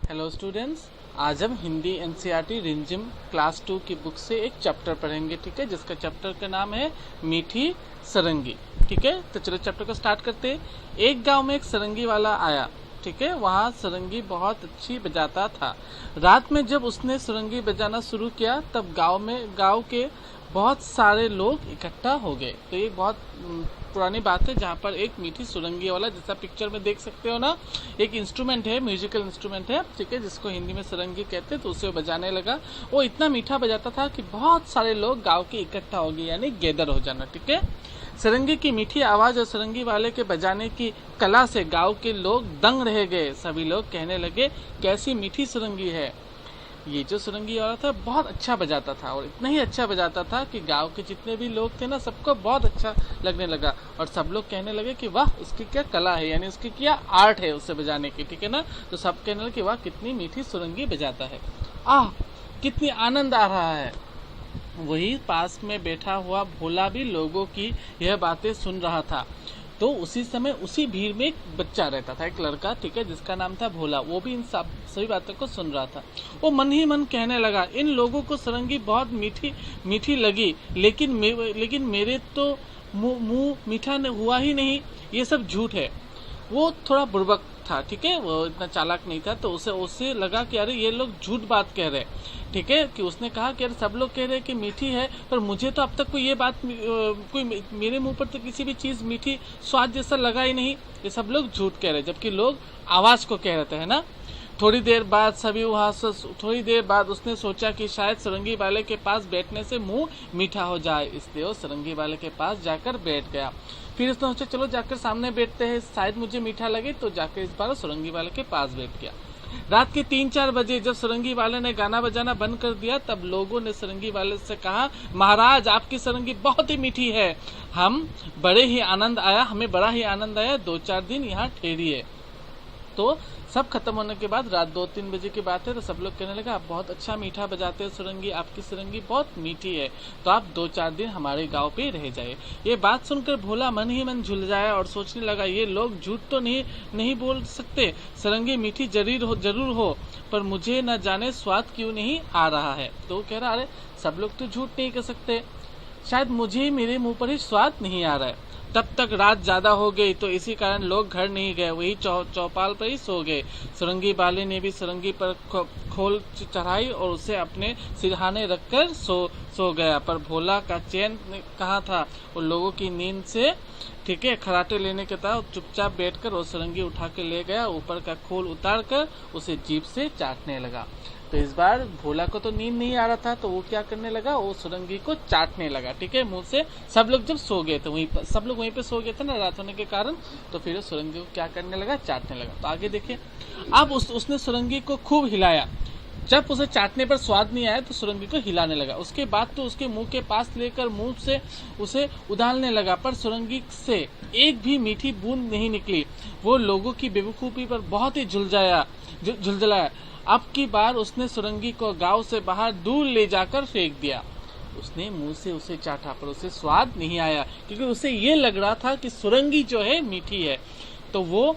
Hello students, आज हम Hindi NCERT रिमझिम क्लास 2 की बुक से एक चैप्टर पढ़ेंगे। ठीक है, जिसका चैप्टर का नाम है मीठी सरंगी। ठीक है, तो चलो चैप्टर को स्टार्ट करते हैं। एक गांव में एक सरंगी वाला आया। ठीक है, वहाँ सरंगी बहुत अच्छी बजाता था। रात में जब उसने सरंगी बजाना शुरू किया तब गांव के बहुत सारे लोग इकट्ठा हो गए। तो ये बहुत पुरानी बात है, जहाँ पर एक मीठी सुरंगी वाला, जैसा पिक्चर में देख सकते हो ना, एक इंस्ट्रूमेंट है, म्यूजिकल इंस्ट्रूमेंट है। ठीक है, जिसको हिंदी में सरंगी कहते हैं। तो उसे बजाने लगा। वो इतना मीठा बजाता था कि बहुत सारे लोग गांव के इकट्ठा हो गए, यानी गैदर हो जाना। ठीक है, सरंगी की मीठी आवाज और सरंगी वाले के बजाने की कला से गांव के लोग दंग रह गए। सभी लोग कहने लगे, कैसी मीठी सुरंगी है। ये जो सुरंगी वाला था बहुत अच्छा बजाता था, और इतना ही अच्छा बजाता था कि गांव के जितने भी लोग थे ना, सबको बहुत अच्छा लगने लगा। और सब लोग कहने लगे कि वाह, उसकी क्या कला है, यानी उसकी क्या आर्ट है उसे बजाने की। ठीक है ना, तो सब कहने लगे कि वाह, कितनी मीठी सुरंगी बजाता है। आह, कितनी आनंद आ रहा है। वही पास में बैठा हुआ भोला भी लोगों की यह बातें सुन रहा था। तो उसी समय उसी भीड़ में एक बच्चा रहता था, एक लड़का। ठीक है, जिसका नाम था भोला। वो भी इन सभी बातों को सुन रहा था। वो मन ही मन कहने लगा, इन लोगों को सरंगी बहुत मीठी मीठी लगी, लेकिन मेरे तो मुंह मीठा हुआ ही नहीं। ये सब झूठ है। वो थोड़ा बुड़बक था। ठीक है, वो इतना चालाक नहीं था। तो उसे लगा कि अरे ये लोग झूठ बात कह रहे हैं। ठीक है, कि उसने कहा कि अरे सब लोग कह रहे हैं कि मीठी है, पर मुझे तो अब तक कोई ये बात कोई मेरे मुंह पर तो किसी भी चीज मीठी स्वाद जैसा लगा ही नहीं। ये सब लोग झूठ कह रहे हैं, जबकि लोग आवाज को कह रहे थे, है ना। थोड़ी देर बाद उसने सोचा कि शायद सरंगी वाले के पास बैठने से मुंह मीठा हो जाए, इसलिए वो सरंगी वाले के पास जाकर बैठ गया। फिर उसने सोचा, चलो जाकर सामने बैठते हैं, शायद मुझे मीठा लगे। तो जाकर इस बार सरंगी वाले के पास बैठ गया। रात के 3-4 बजे जब सरंगी वाले ने गाना बजाना बंद कर दिया, तब लोगों ने सरंगी वाले से कहा, महाराज, आपकी सरंगी बहुत ही मीठी है। हमें बड़ा ही आनंद आया। 2-4 दिन यहाँ ठहरिए। तो सब खत्म होने के बाद रात 2-3 बजे की बात है। तो सब लोग कहने लगा, आप बहुत अच्छा मीठा बजाते हो सुरंगी, आपकी सुरंगी बहुत मीठी है, तो आप 2-4 दिन हमारे गांव पे रह जाए। ये बात सुनकर भोला मन ही मन झुलझाया और सोचने लगा, ये लोग झूठ तो नहीं बोल सकते। सुरंगी मीठी जरूर हो, पर मुझे न जाने स्वाद क्यों नहीं आ रहा है। तो कह रहा, अरे सब लोग तो झूठ नहीं कर सकते, शायद मुझे मेरे मुंह पर ही स्वाद नहीं आ रहा है। तब तक रात ज्यादा हो गई, तो इसी कारण लोग घर नहीं गए, वही चौपाल पर ही सो गए। सुरंगी वाले ने भी सुरंगी पर खोल चढ़ाई और उसे अपने सिरहाने रखकर सो गया। पर भोला का चैन कहाँ था। उन लोगों की नींद से, ठीक है, खराटे लेने के था, चुपचाप बैठकर वो सुरंगी उठा के ले गया। ऊपर का खोल उतार कर उसे जीभ से चाटने लगा। तो इस बार भोला को तो नींद नहीं आ रहा था, तो वो क्या करने लगा, वो सुरंगी को चाटने लगा। ठीक है, मुंह से। सब लोग जब सो गए थे, सब लोग वहीं पे सो गए थे ना, रात होने के कारण। तो फिर सुरंगी को क्या करने लगा, चाटने लगा। तो आगे देखिए, अब उसने सुरंगी को खूब हिलाया। जब उसे चाटने पर स्वाद नहीं आया तो सुरंगी को हिलाने लगा। उसके बाद तो उसके मुंह के पास लेकर मुंह से उसे उधालने लगा, पर सुरंगी से एक भी मीठी बूंद नहीं निकली। वो लोगों की बेवकूफी पर बहुत ही झुलझलाया। अब की बार उसने सुरंगी को गांव से बाहर दूर ले जाकर फेंक दिया। उसने मुंह से उसे चाटा, पर उसे स्वाद नहीं आया, क्योंकि उसे ये लग रहा था कि सुरंगी जो है मीठी है। तो वो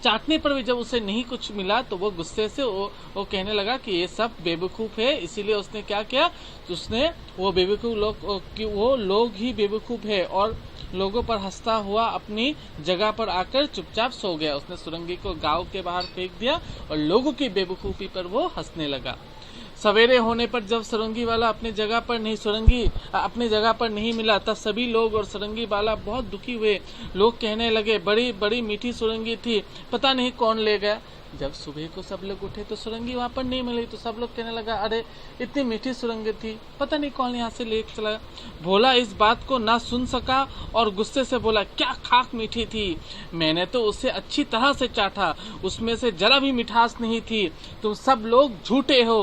चाटने पर भी जब उसे नहीं कुछ मिला, तो वो गुस्से से वो कहने लगा कि ये सब बेवकूफ है। इसीलिए उसने क्या किया, उसने वो लोग ही बेवकूफ है, और लोगों पर हंसता हुआ अपनी जगह पर आकर चुपचाप सो गया। उसने सुरंगी को गांव के बाहर फेंक दिया और लोगों की बेवकूफी पर वो हंसने लगा। सवेरे होने पर जब सुरंगी वाला अपनी जगह पर नहीं मिला, तब सभी लोग और सुरंगी वाला बहुत दुखी हुए। लोग कहने लगे, बड़ी बड़ी मीठी सुरंगी थी, पता नहीं कौन ले गया। जब सुबह को सब लोग उठे तो सुरंगी वहां पर नहीं मिली। तो सब लोग कहने लगा, अरे इतनी मीठी सुरंगी थी, पता नहीं कौन यहाँ से ले चला। भोला इस बात को ना सुन सका और गुस्से से बोला, क्या खाक मीठी थी, मैंने तो उसे अच्छी तरह से चाटा, उसमें से जरा भी मिठास नहीं थी। तुम सब लोग झूठे हो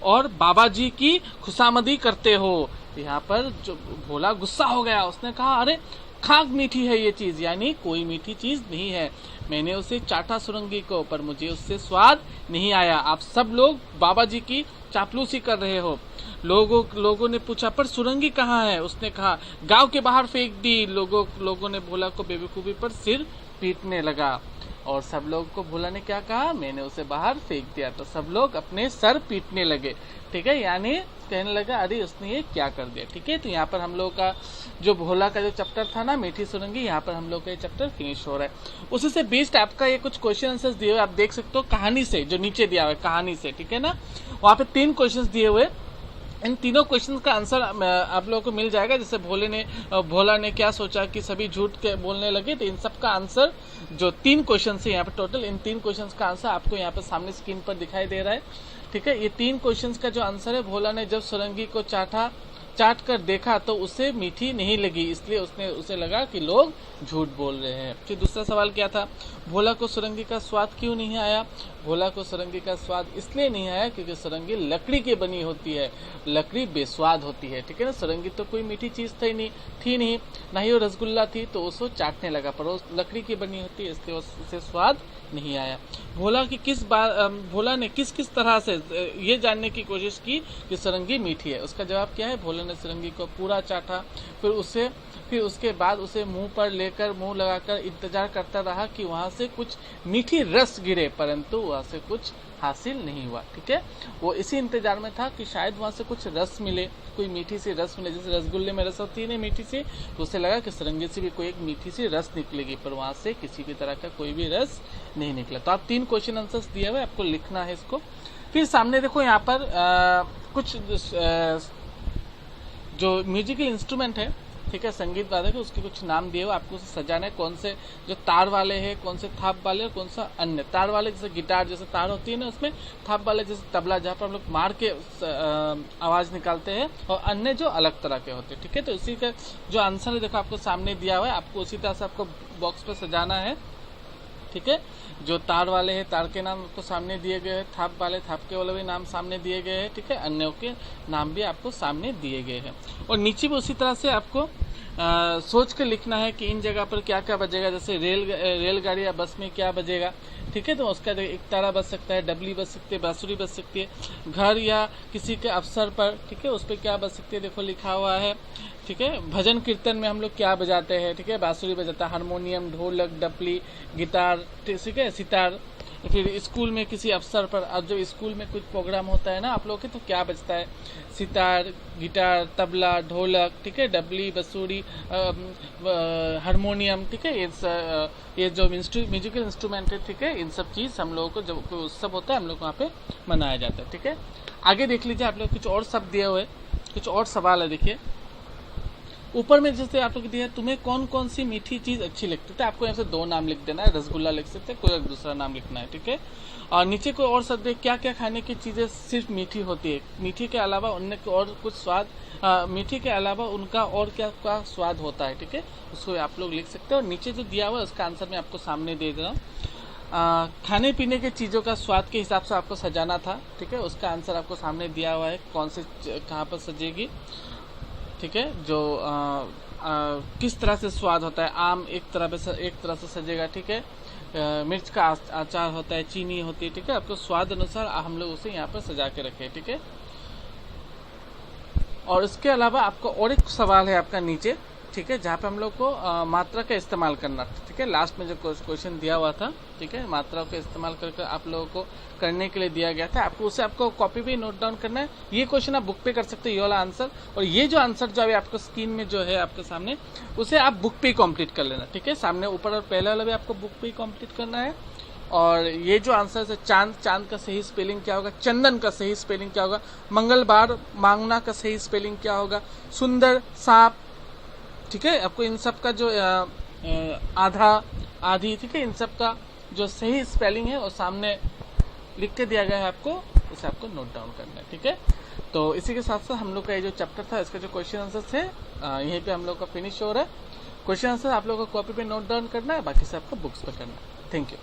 और बाबा जी की खुशामदी करते हो। यहाँ पर जो भोला गुस्सा हो गया, उसने कहा, अरे खाक मीठी है ये चीज, यानी कोई मीठी चीज नहीं है। मैंने उसे चाटा सुरंगी को, पर मुझे उससे स्वाद नहीं आया। आप सब लोग बाबा जी की चापलूसी कर रहे हो। लोगों ने पूछा, पर सुरंगी कहाँ है। उसने कहा, गांव के बाहर फेंक दी। लोगों ने भोला को बेवकूफी पर सिर पीटने लगा। और सब लोगों को भोला ने क्या कहा, मैंने उसे बाहर फेंक दिया। तो सब लोग अपने सर पीटने लगे, ठीक है, यानी कहने लगा अरे उसने ये क्या कर दिया, ठीक है। तो यहाँ पर हम लोग का जो भोला का जो चैप्टर था ना मीठी सुरंगी, यहाँ पर हम लोग का ये चैप्टर फिनिश हो रहा है। उसी से बेस्ड आपका ये कुछ क्वेश्चन आंसर्स दिए हुए आप देख सकते हो कहानी से, जो नीचे दिया हुआ है कहानी से, ठीक है ना। वहाँ पे 3 क्वेश्चन दिए हुए, इन तीनों क्वेश्चन का आंसर आप लोगों को मिल जाएगा। जैसे भोला ने क्या सोचा कि सभी झूठ के बोलने लगे, तो इन सब का आंसर जो 3 क्वेश्चन है यहाँ पे टोटल, इन 3 क्वेश्चन का आंसर आपको यहाँ पे सामने स्क्रीन पर दिखाई दे रहा है, ठीक है। ये 3 क्वेश्चन का जो आंसर है, भोला ने जब सुरंगी को चाट कर देखा तो उसे मीठी नहीं लगी, इसलिए उसे लगा कि लोग झूठ बोल रहे हैं। फिर दूसरा सवाल क्या था, भोला को सुरंगी का स्वाद क्यों नहीं आया। भोला को सुरंगी का स्वाद इसलिए नहीं आया क्योंकि सुरंगी लकड़ी की बनी होती है, लकड़ी बेस्वाद होती है, ठीक है ना। सुरंगी तो कोई मीठी चीज थी नहीं, ना ही वो रसगुल्ला थी, तो उसको चाटने लगा, पर वो लकड़ी की बनी होती है, इसलिए उसे स्वाद नहीं आया। भोला ने किस तरह से ये जानने की कोशिश की कि सुरंगी मीठी है। उसका जवाब क्या है, भोला ने सुरंगी को पूरा चाटा, फिर उसके बाद उसे मुंह लगाकर इंतजार करता रहा कि वहां से कुछ मीठी रस गिरे, परंतु वहां से कुछ हासिल नहीं हुआ, ठीक है। वो इसी इंतजार में था कि शायद वहां से कुछ रस मिले, कोई मीठी सी रस मिले, जैसे रसगुल्ले में रस होती है ना मीठी सी, तो उसे लगा कि सुरंगी से भी कोई एक मीठी सी रस निकलेगी, पर वहां से किसी भी तरह का कोई भी रस नहीं निकला। तो आप 3 क्वेश्चन आंसर्स दिए हुए, आपको लिखना है इसको। फिर सामने देखो यहाँ पर कुछ जो म्यूजिकल इंस्ट्रूमेंट है, ठीक है, संगीत वादक है, उसके कुछ नाम दिए हुए, आपको उसे सजाना है। कौन से जो तार वाले हैं, कौन से थाप वाले और कौन सा अन्य। तार वाले जैसे गिटार जैसे तार होती है ना उसमें, थाप वाले जैसे तबला जहाँ पर हम लोग मार के आवाज निकालते हैं, और अन्य जो अलग तरह के होते हैं, ठीक है। तो इसी का जो आंसर है देखो आपको सामने दिया हुआ है, आपको उसी तरह से आपको बॉक्स पे सजाना है, ठीक है। जो तार वाले हैं तार के नाम आपको सामने दिए गए हैं, थाप के वाले भी नाम सामने दिए गए हैं, ठीक है। अन्यों के नाम भी आपको सामने दिए गए हैं। और नीचे भी उसी तरह से आपको सोच कर लिखना है कि इन जगह पर क्या क्या बजेगा, जैसे रेलगाड़ी या बस में क्या बजेगा, ठीक है। तो उसका एक तारा बज सकता है, डबली बज सकती है, बांसुरी बज सकती है। घर या किसी के अवसर पर, ठीक है, उस पर क्या बज सकती है, देखो लिखा हुआ है, ठीक है। भजन कीर्तन में हम लोग क्या बजाते हैं, ठीक है, बांसुरी बजाता है, हारमोनियम, ढोलक, डपली, गिटार, ठीक है, सितार। फिर स्कूल में किसी अवसर पर, अब जब स्कूल में कुछ प्रोग्राम होता है ना आप लोग के, तो क्या बजता है, सितार, गिटार, तबला, ढोलक, ठीक है, डबली, बांसुरी, हारमोनियम, ठीक है। ये जो म्यूजिकल इंस्ट्रूमेंट है, ठीक है, इन सब चीज हम लोगों को जब कोई उत्सव होता है हम लोग वहाँ पे मनाया जाता है, ठीक है। आगे देख लीजिए, आप लोग कुछ और शब्द दिए हुए, कुछ और सवाल है, देखिए ऊपर में जैसे आप लोग दिया, तुम्हें कौन कौन सी मीठी चीज अच्छी लगती है, आपको यहाँ से 2 नाम लिख देना है, रसगुल्ला लिख सकते हैं, कोई दूसरा नाम लिखना है, ठीक है। और नीचे कोई और शब्द है, क्या क्या खाने की चीजें सिर्फ मीठी होती है, मीठी के अलावा उनने और कुछ स्वाद, मीठी के अलावा उनका और क्या स्वाद होता है, ठीक है, उसको आप लोग लिख सकते हैं। और नीचे जो दिया हुआ है उसका आंसर मैं आपको सामने दे दे रहा हूँ। खाने पीने के चीजों का स्वाद के हिसाब से आपको सजाना था, ठीक है, उसका आंसर आपको सामने दिया हुआ है, कौन से कहाँ पर सजेगी, ठीक है। जो किस तरह से स्वाद होता है, आम एक तरह से सजेगा, ठीक है, मिर्च का अचार होता है, चीनी होती है, ठीक है। आपको स्वाद अनुसार हम लोग उसे यहाँ पर सजा के रखे, ठीक है। और इसके अलावा आपको और एक सवाल है आपका नीचे, ठीक है, जहाँ पे हम लोग को मात्रा का इस्तेमाल करना, ठीक है, लास्ट में जो क्वेश्चन दिया हुआ था, ठीक है, मात्रा का इस्तेमाल करके आप लोगों को करने के लिए दिया गया था, आपको कॉपी पे नोट डाउन करना है। ये क्वेश्चन आप बुक पे कर सकते हो, ये वाला आंसर, और ये जो आंसर जो अभी आपको स्क्रीन में जो है आपके सामने, उसे आप बुक पे ही कंप्लीट कर लेना, ठीक है। सामने ऊपर और पहले वाला भी आपको बुक पे ही कंप्लीट करना है। और ये जो आंसर है, चांद का सही स्पेलिंग क्या होगा, चंदन का सही स्पेलिंग क्या होगा, मंगलवार मांगना का सही स्पेलिंग क्या होगा, सुंदर, सांप, ठीक है, आपको इन सब का जो आधा, आधी, ठीक है, इन सब का जो सही स्पेलिंग है और सामने लिख के दिया गया है आपको, उसे आपको नोट डाउन करना है, ठीक है। तो इसी के साथ साथ हम लोग का ये जो चैप्टर था इसका जो क्वेश्चन आंसर थे यहीं पे हम लोग का फिनिश हो रहा है। क्वेश्चन आंसर आप लोग को कॉपी पे नोट डाउन करना है, बाकी से आपको बुक्स पे करना है। Thank you.